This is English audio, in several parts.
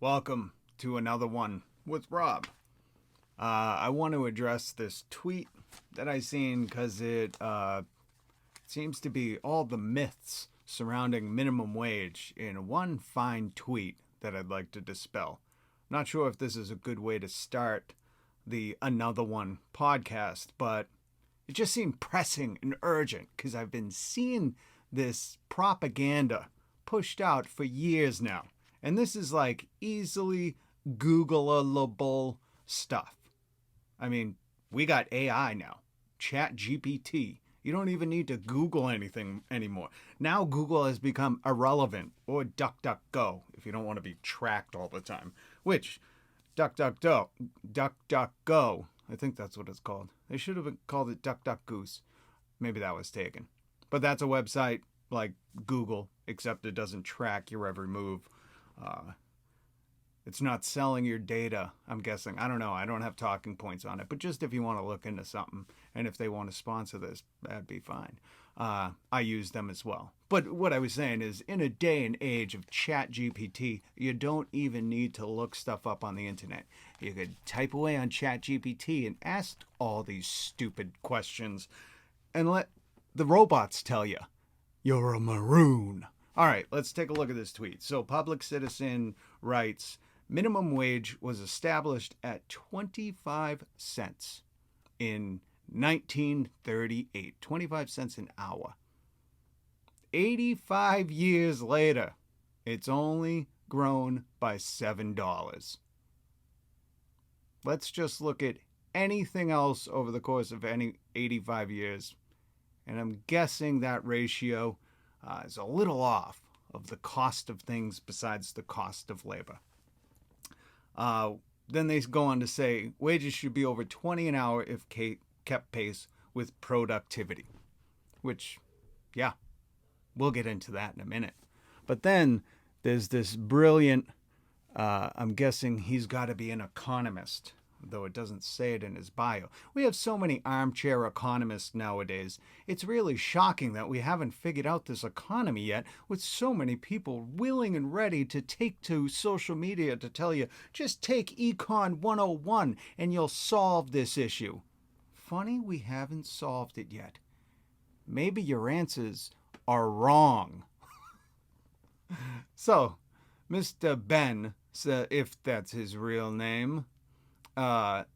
Welcome to another one with Rob. I want to address this tweet that I seen because it seems to be all the myths surrounding minimum wage in one fine tweet that I'd like to dispel. Not sure if this is a good way to start the Another One podcast, but it just seemed pressing and urgent because I've been seeing this propaganda pushed out for years now. And this is like easily Googleable stuff. I mean, we got AI now. Chat GPT. You don't even need to Google anything anymore. Now Google has become irrelevant, or DuckDuckGo if you don't want to be tracked all the time. Which, DuckDuckGo, I think that's what it's called. They should have called it DuckDuckGoose. Maybe that was taken. But that's a website like Google, except it doesn't track your every move. It's not selling your data, I'm guessing. I don't know. I don't have talking points on it. But just if you want to look into something, and if they want to sponsor this, that'd be fine. I use them as well. But what I was saying is, in a day and age of Chat GPT, you don't even need to look stuff up on the internet. You could type away on Chat GPT and ask all these stupid questions and let the robots tell you, you're a maroon. All right, let's take a look at this tweet. So, Public Citizen writes, minimum wage was established at 25 cents in 1938. 25 cents an hour. 85 years later, it's only grown by $7. Let's just look at anything else over the course of any 85 years. And I'm guessing that ratio is a little off of the cost of things besides the cost of labor. Then they go on to say wages should be over 20 an hour if kept pace with productivity, which, yeah, we'll get into that in a minute. But then there's this brilliant, I'm guessing he's got to be an economist, though it doesn't say it in his bio. We have so many armchair economists nowadays. It's really shocking that we haven't figured out this economy yet, with so many people willing and ready to take to social media to tell you, just take Econ 101 and you'll solve this issue. Funny we haven't solved it yet. Maybe your answers are wrong. So, Mr. Ben, if that's his real name,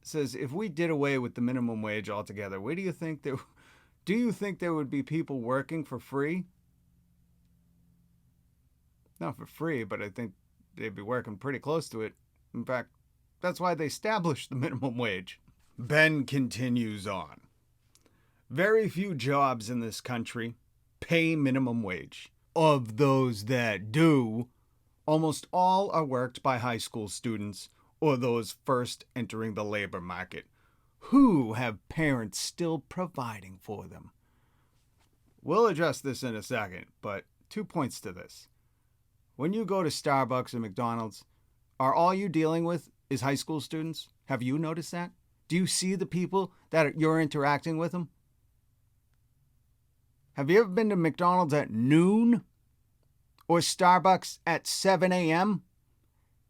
says, if we did away with the minimum wage altogether, where do you think there would be people working for free? Not for free, but I think they'd be working pretty close to it. In fact, that's why they established the minimum wage. Ben continues on. Very few jobs in this country pay minimum wage. Of those that do, almost all are worked by high school students or those first entering the labor market, who have parents still providing for them. We'll address this in a second, but 2 points to this. When you go to Starbucks or McDonald's, are all you dealing with is high school students? Have you noticed that? Do you see the people that you're interacting with them? Have you ever been to McDonald's at noon or Starbucks at 7 a.m.?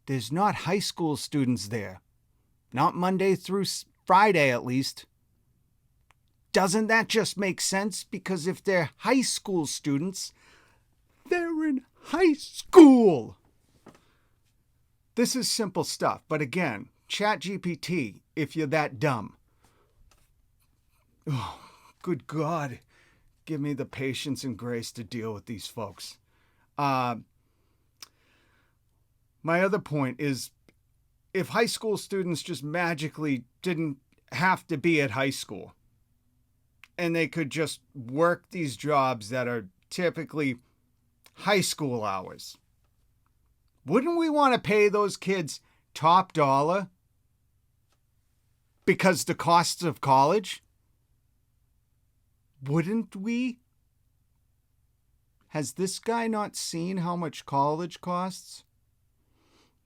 There's not high school students there. Not Monday through Friday, at least. Doesn't that just make sense? Because if they're high school students, they're in high school. This is simple stuff. But again, ChatGPT, if you're that dumb. Oh, good God. Give me the patience and grace to deal with these folks. My other point is, if high school students just magically didn't have to be at high school and they could just work these jobs that are typically high school hours, wouldn't we want to pay those kids top dollar because the costs of college? Wouldn't we? Has this guy not seen how much college costs?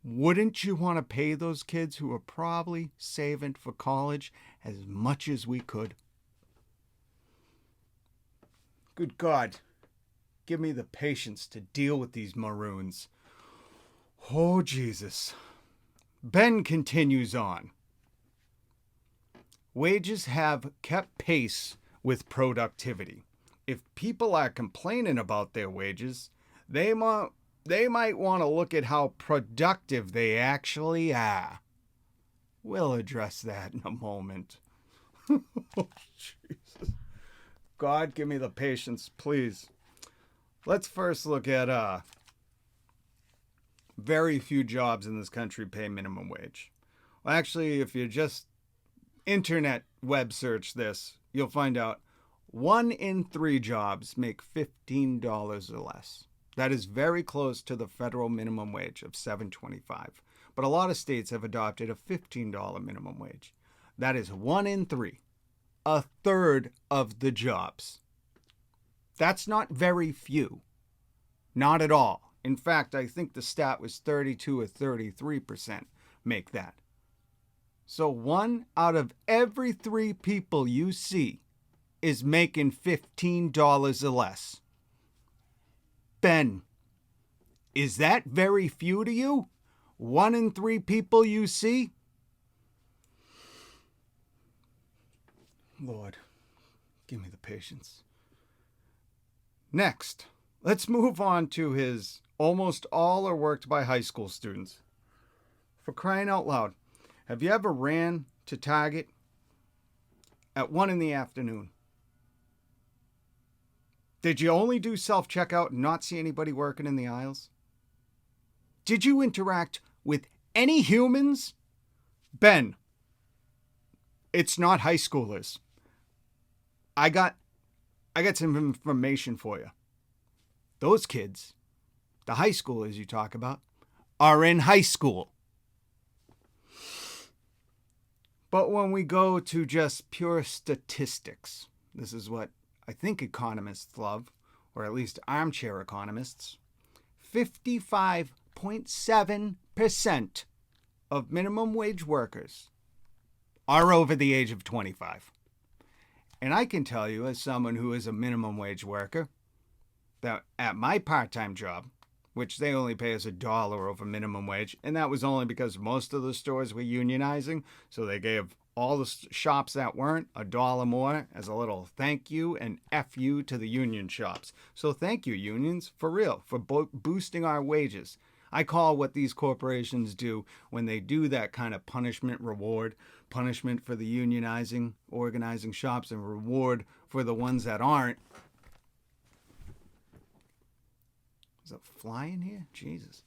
Wouldn't you want to pay those kids who are probably saving for college as much as we could? Good God, give me the patience to deal with these maroons. Oh, Jesus. Ben continues on. Wages have kept pace with productivity. If people are complaining about their wages, they might want to look at how productive they actually are. We'll address that in a moment. Oh, Jesus. God, give me the patience, please. Let's first look at very few jobs in this country pay minimum wage. Well, actually, if you just internet web search this, you'll find out 1 in 3 jobs make $15 or less. That is very close to the federal minimum wage of $7.25. But a lot of states have adopted a $15 minimum wage. That is 1 in 3. A third of the jobs. That's not very few. Not at all. In fact, I think the stat was 32 or 33% make that. So 1 out of every 3 people you see is making $15 or less. Ben, is that very few to you? 1 in 3 people you see? Lord, give me the patience. Next, let's move on to his almost all are worked by high school students. For crying out loud, have you ever ran to Target at 1 in the afternoon? Did you only do self-checkout and not see anybody working in the aisles? Did you interact with any humans? Ben, it's not high schoolers. I got some information for you. Those kids, the high schoolers you talk about, are in high school. But when we go to just pure statistics, this is what I think economists love, or at least armchair economists, 55.7% of minimum wage workers are over the age of 25. And I can tell you, as someone who is a minimum wage worker, that at my part-time job, which they only pay us $1 over minimum wage, and that was only because most of the stores were unionizing, so they gave all the shops that weren't $1 more as a little thank you and F you to the union shops. So thank you, unions, for real, for boosting our wages. I call what these corporations do when they do that kind of punishment reward, punishment for the unionizing, organizing shops, and reward for the ones that aren't. Is a fly in here? Jesus.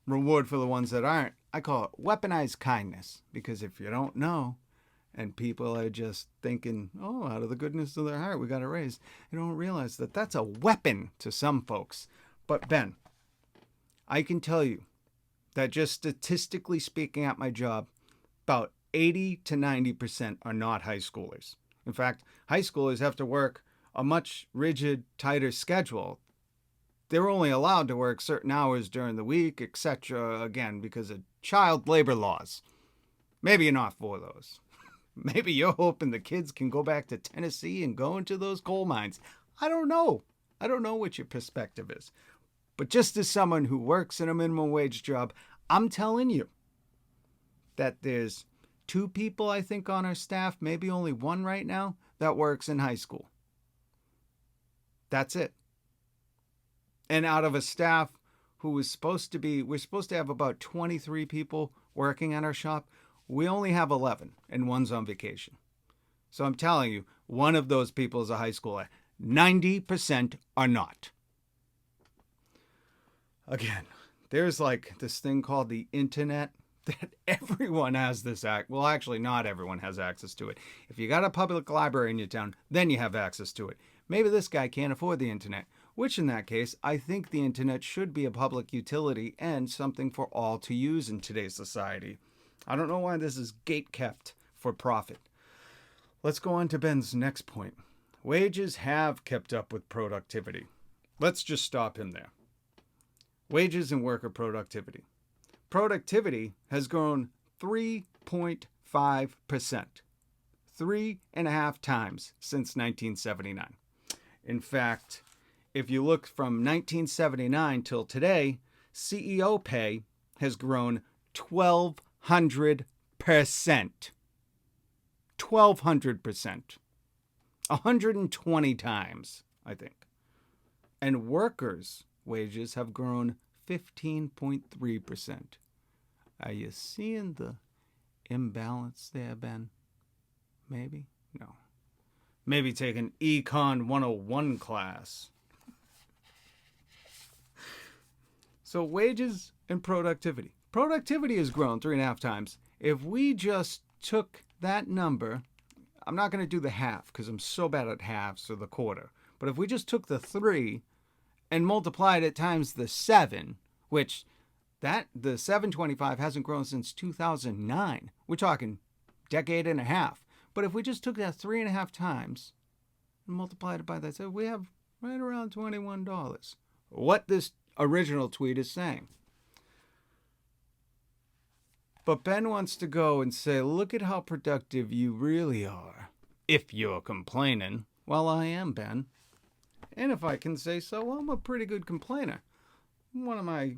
Reward for the ones that aren't. I call it weaponized kindness, because if you don't know, and people are just thinking, oh, out of the goodness of their heart, we got a raise, you don't realize that that's a weapon to some folks. But Ben, I can tell you that just statistically speaking at my job, about 80 to 90% are not high schoolers. In fact, high schoolers have to work a much rigid, tighter schedule. They're only allowed to work certain hours during the week, etc., again, because of child labor laws. Maybe you're not for those. Maybe you're hoping the kids can go back to Tennessee and go into those coal mines. I don't know. I don't know what your perspective is. But just as someone who works in a minimum wage job, I'm telling you that there's 2 people, I think, on our staff, maybe only 1 right now, that works in high school. That's it. And out of a staff who was supposed to be, we're supposed to have about 23 people working at our shop, we only have 11, and 1's on vacation. So I'm telling you, 1 of those people is a high schooler. 90% are not. Again, there's like this thing called the internet that everyone has this well, actually, not everyone has access to it. If you got a public library in your town, then you have access to it. Maybe this guy can't afford the internet, which in that case, I think the internet should be a public utility and something for all to use in today's society. I don't know why this is gatekept for profit. Let's go on to Ben's next point. Wages have kept up with productivity. Let's just stop him there. Wages and worker productivity. Productivity has grown 3.5%, 3.5 times since 1979. In fact, if you look from 1979 till today, CEO pay has grown 1,200%. 1,200%. 120 times, I think. And workers' wages have grown 15.3%. Are you seeing the imbalance there, Ben? Maybe? No. Maybe take an Econ 101 class. So wages and productivity. Productivity has grown 3.5 times. If we just took that number, I'm not going to do the half because I'm so bad at halves or the quarter. But if we just took the 3 and multiplied it times the 7, which the 725 hasn't grown since 2009. We're talking decade and a half. But if we just took that 3.5 times and multiplied it by that, so we have right around $21. What this original tweet is saying. But Ben wants to go and say, look at how productive you really are. If you're complaining. Well, I am, Ben. And if I can say so, I'm a pretty good complainer. One of my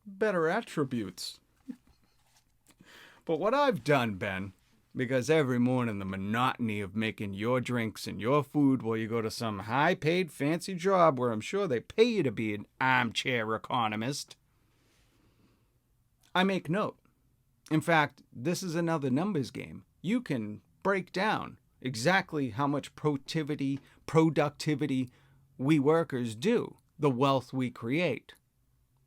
better attributes. But what I've done, Ben, because every morning the monotony of making your drinks and your food while you go to some high-paid fancy job where I'm sure they pay you to be an armchair economist, I make note. In fact, this is another numbers game. You can break down exactly how much productivity we workers do, the wealth we create.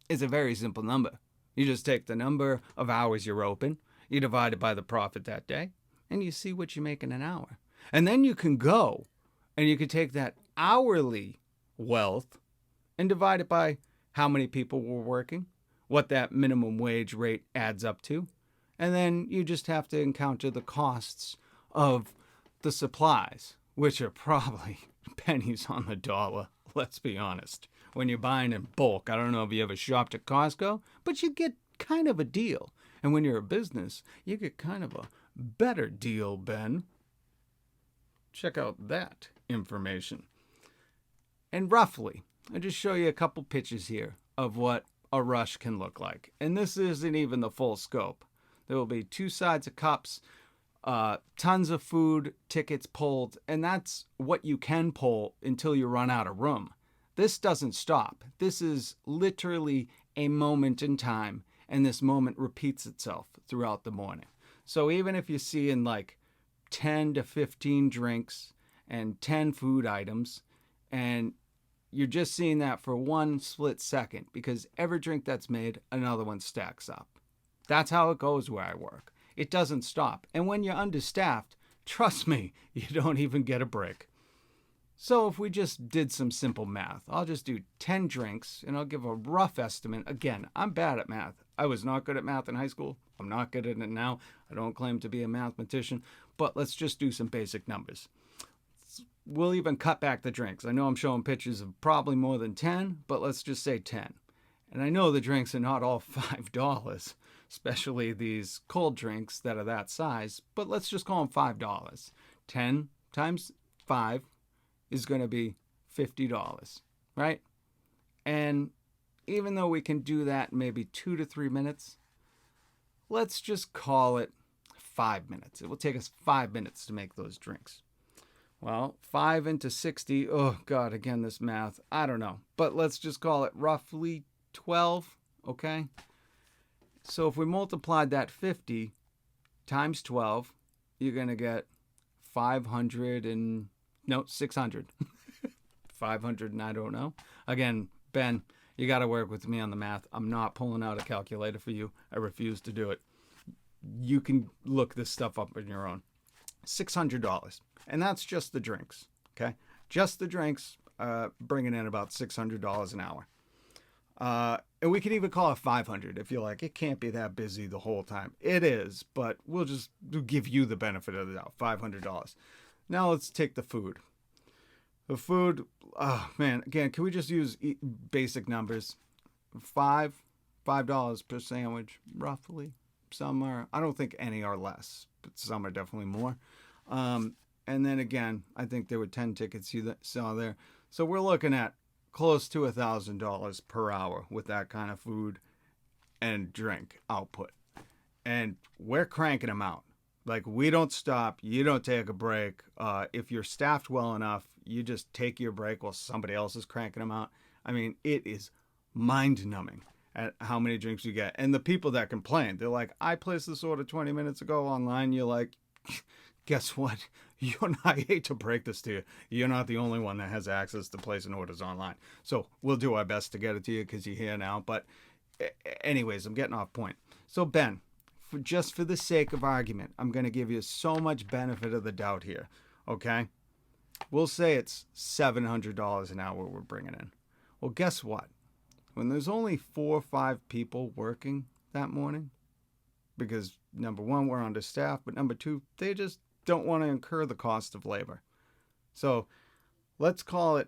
It's a very simple number. You just take the number of hours you're open, you divide it by the profit that day, and you see what you make in an hour. And then you can go and you can take that hourly wealth and divide it by how many people were working, what that minimum wage rate adds up to, and then you just have to encounter the costs of the supplies, which are probably pennies on the dollar, let's be honest. When you're buying in bulk, I don't know if you ever shopped at Costco, but you get kind of a deal. And when you're a business, you get kind of a better deal, Ben. Check out that information. And roughly, I'll just show you a couple pictures here of what a rush can look like. And this isn't even the full scope. There will be 2 sides of cups, tons of food, tickets pulled, and that's what you can pull until you run out of room. This doesn't stop. This is literally a moment in time, and this moment repeats itself throughout the morning. So even if you're seeing like 10 to 15 drinks and 10 food items, and you're just seeing that for one split second, because every drink that's made, another one stacks up. That's how it goes where I work. It doesn't stop. And when you're understaffed, trust me, you don't even get a break. So if we just did some simple math, I'll just do 10 drinks and I'll give a rough estimate. Again, I'm bad at math. I was not good at math in high school. I'm not good at it now. I don't claim to be a mathematician, but let's just do some basic numbers. We'll even cut back the drinks. I know I'm showing pictures of probably more than 10, but let's just say 10. And I know the drinks are not all $5, especially these cold drinks that are that size, but let's just call them $5. 10 times 5 is going to be $50, right? And even though we can do that in maybe 2 to 3 minutes, let's just call it 5 minutes. It will take us 5 minutes to make those drinks. Well, 5 into 60, oh God, again, this math, I don't know. But let's just call it roughly 12, okay? So if we multiplied that 50 times 12, you're going to get 600. 500 and I don't know. Again, Ben, you got to work with me on the math. I'm not pulling out a calculator for you. I refuse to do it. You can look this stuff up on your own. $600. And that's just the drinks, okay? Just the drinks, bringing in about $600 an hour. And we can even call it 500 if you're like, it can't be that busy the whole time. It is, but we'll just give you the benefit of the doubt, $500. Now let's take the food. The food, oh man, again, can we just use basic numbers? $5 per sandwich, roughly. Some are, I don't think any are less, but some are definitely more. And then again, I think there were 10 tickets you saw there. So we're looking at close to $1,000 per hour with that kind of food and drink output. And we're cranking them out. Like, we don't stop. You don't take a break. If you're staffed well enough, you just take your break while somebody else is cranking them out. I mean, it is mind-numbing at how many drinks you get. And the people that complain, they're like, I placed this order 20 minutes ago online. You're like, guess what? You're not, I hate to break this to you. You're not the only one that has access to placing orders online. So we'll do our best to get it to you because you're here now. But anyways, I'm getting off point. So Ben, just for the sake of argument, I'm going to give you so much benefit of the doubt here, okay? We'll say it's $700 an hour we're bringing in. Well, guess what? When there's only 4 or 5 people working that morning, because number one, we're understaffed, but number two, they just don't want to incur the cost of labor. So let's call it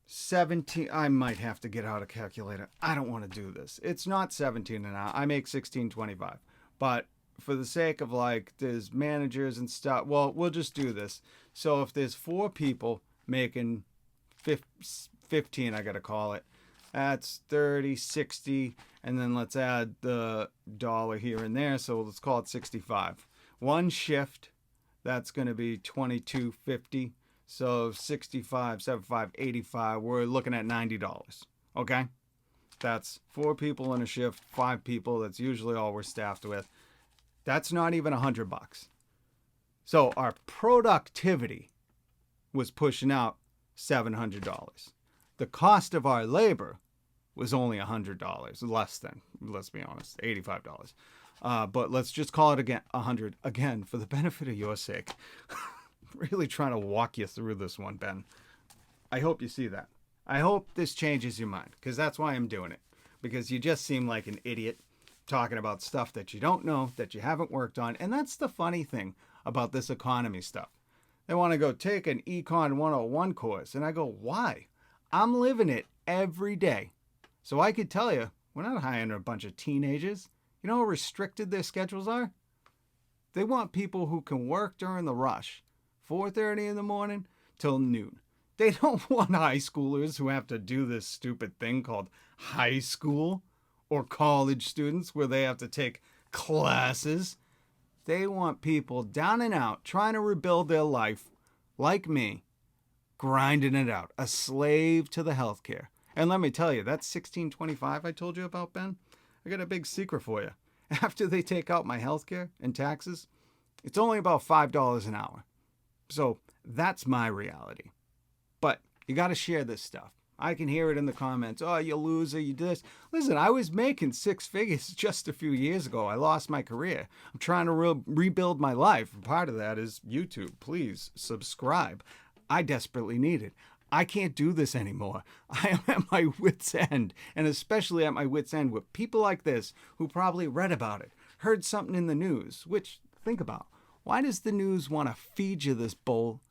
17. I might have to get out a calculator. I don't want to do this. It's not 17 an hour. I make $16.25. But for the sake of, like, there's managers and stuff, well, we'll just do this. So if there's 4 people making 15, I got to call it, that's 30, 60, and then let's add the dollar here and there. So let's call it 65. One shift, that's going to be $22.50. So 65, 75, 85, we're looking at $90. Okay? That's 4 people in a shift, 5 people. That's usually all we're staffed with. That's not even $100. So our productivity was pushing out $700. The cost of our labor was only $100, less than, let's be honest, $85. But let's just call it again $100. Again, for the benefit of your sake. Really trying to walk you through this one, Ben. I hope you see that. I hope this changes your mind, because that's why I'm doing it. Because you just seem like an idiot talking about stuff that you don't know, that you haven't worked on. And that's the funny thing about this economy stuff. They want to go take an Econ 101 course. And I go, why? I'm living it every day. So I could tell you, we're not hiring a bunch of teenagers. You know how restricted their schedules are? They want people who can work during the rush, 4:30 in the morning till noon. They don't want high schoolers who have to do this stupid thing called high school, or college students where they have to take classes. They want people down and out trying to rebuild their life, like me, grinding it out, a slave to the healthcare. And let me tell you, that $16.25 I told you about, Ben, I got a big secret for you. After they take out my healthcare and taxes, it's only about $5 an hour. So that's my reality. But you got to share this stuff. I can hear it in the comments. Oh, you loser, you do this. Listen, I was making 6 figures just a few years ago. I lost my career. I'm trying to rebuild my life. Part of that is YouTube. Please subscribe. I desperately need it. I can't do this anymore. I am at my wit's end, and especially at my wit's end with people like this who probably read about it, heard something in the news, which, think about, why does the news want to feed you this bull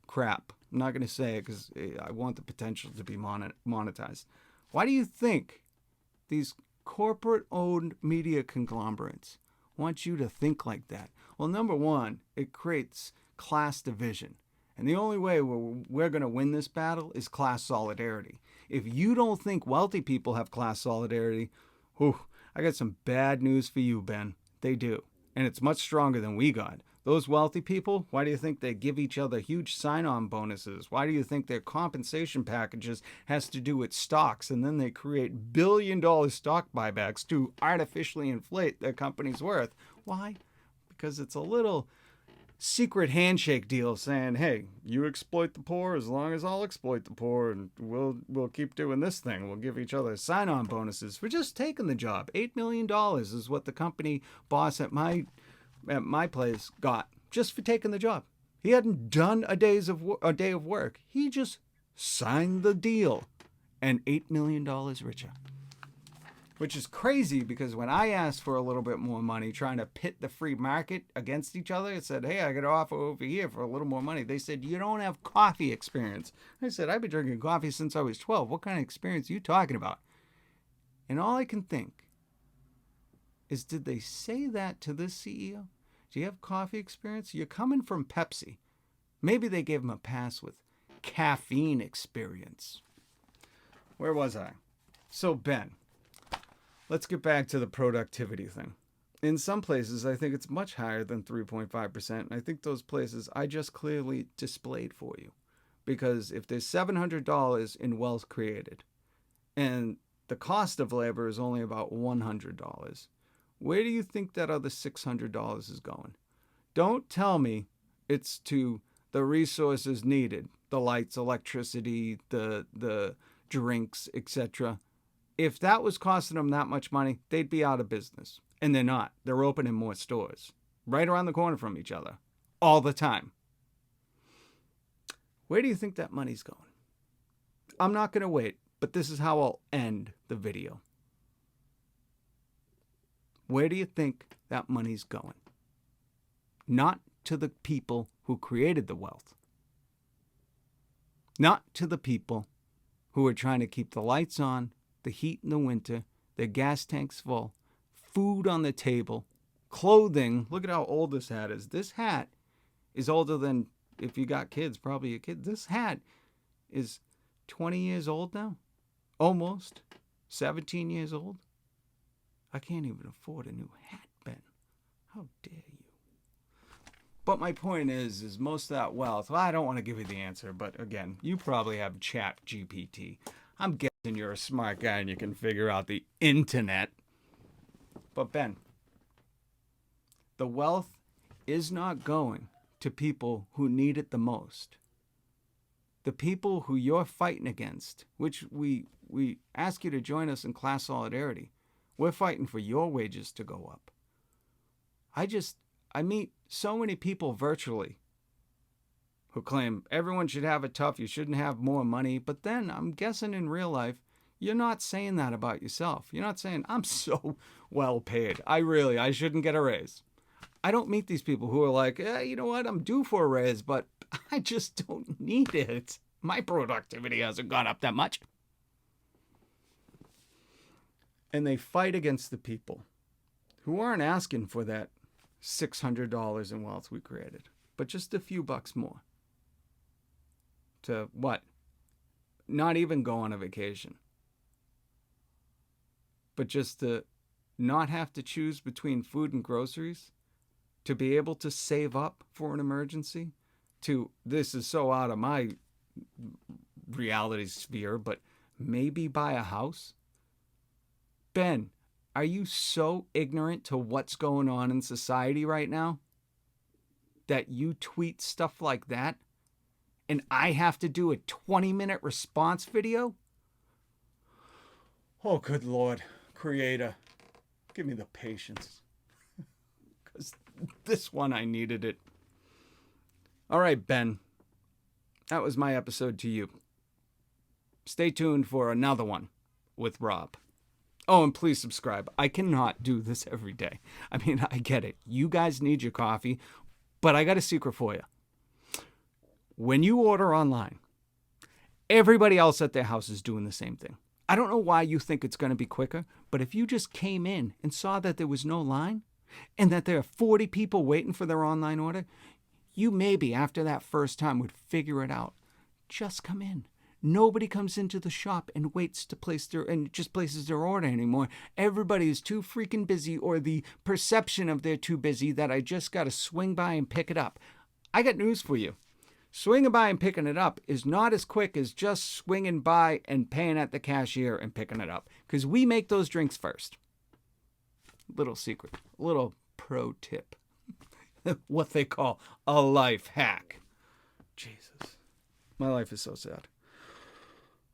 crap? I'm not going to say it because I want the potential to be monetized. Why do you think these corporate-owned media conglomerates want you to think like that? Well, number one, it creates class division. And the only way we're going to win this battle is class solidarity. If you don't think wealthy people have class solidarity, I got some bad news for you, Ben. They do. And it's much stronger than we got. Those wealthy people, why do you think they give each other huge sign-on bonuses? Why do you think their compensation packages has to do with stocks, and then they create billion-dollar stock buybacks to artificially inflate their company's worth? Why? Because it's a little secret handshake deal saying, hey, you exploit the poor as long as I'll exploit the poor, and we'll keep doing this thing. We'll give each other sign-on bonuses for just taking the job. $8 million is what the company boss at my place got just for taking the job. He hadn't done a day of work. He just signed the deal and $8 million richer. Which is crazy, because when I asked for a little bit more money, trying to pit the free market against each other, it said, hey, I got to offer over here for a little more money. They said, you don't have coffee experience. I said, I've been drinking coffee since I was 12. What kind of experience are you talking about? And all I can think is, did they say that to this CEO? Do you have coffee experience? You're coming from Pepsi. Maybe they gave him a pass with caffeine experience. Where was I? So, Ben, Let's get back to the productivity thing. In some places, I think it's much higher than 3.5%. And I think those places I just clearly displayed for you. Because if there's $700 in wealth created and the cost of labor is only about $100, where do you think that other $600 is going? Don't tell me it's to the resources needed, the lights, electricity, the drinks, etc. If that was costing them that much money, they'd be out of business. And they're not. They're opening more stores right around the corner from each other all the time. Where do you think that money's going? I'm not going to wait, but this is how I'll end the video. Where do you think that money's going? Not to the people who created the wealth. Not to the people who are trying to keep the lights on, the heat in the winter, their gas tanks full, food on the table, clothing. Look at how old this hat is. This hat is older than, if you got kids, probably a kid. This hat is 20 years old now. Almost. 17 years old. I can't even afford a new hat, Ben. How dare you? But my point is most of that wealth, well, I don't want to give you the answer, but again, you probably have Chat GPT. I'm guessing you're a smart guy and you can figure out the internet. But Ben, the wealth is not going to people who need it the most. The people who you're fighting against, which we ask you to join us in class solidarity. We're fighting for your wages to go up. I meet so many people virtually who claim everyone should have it tough, you shouldn't have more money, but then I'm guessing in real life, you're not saying that about yourself. You're not saying, I'm so well paid. I shouldn't get a raise. I don't meet these people who are like, you know what, I'm due for a raise, but I just don't need it. My productivity hasn't gone up that much. And they fight against the people who aren't asking for that $600 in wealth we created, but just a few bucks more. To what? Not even go on a vacation. But just to not have to choose between food and groceries, to be able to save up for an emergency, this is so out of my reality sphere, but maybe buy a house. Ben, are you so ignorant to what's going on in society right now that you tweet stuff like that and I have to do a 20-minute response video? Oh, good Lord, Creator, give me the patience. Because this one, I needed it. All right, Ben, that was my episode to you. Stay tuned for another one with Robb. Oh, and please subscribe. I cannot do this every day. I mean, I get it. You guys need your coffee, but I got a secret for you. When you order online, everybody else at their house is doing the same thing. I don't know why you think it's going to be quicker, but if you just came in and saw that there was no line and that there are 40 people waiting for their online order, you maybe after that first time would figure it out. Just come in. Nobody comes into the shop and waits to just places their order anymore. Everybody is too freaking busy, or the perception of they're too busy, that I just got to swing by and pick it up. I got news for you. Swinging by and picking it up is not as quick as just swinging by and paying at the cashier and picking it up, because we make those drinks first. Little secret, little pro tip. What they call a life hack. Jesus, my life is so sad.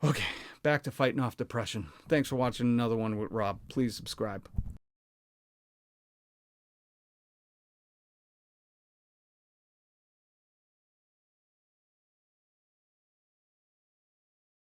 Okay, back to fighting off depression. Thanks for watching another one with Robb. Please subscribe.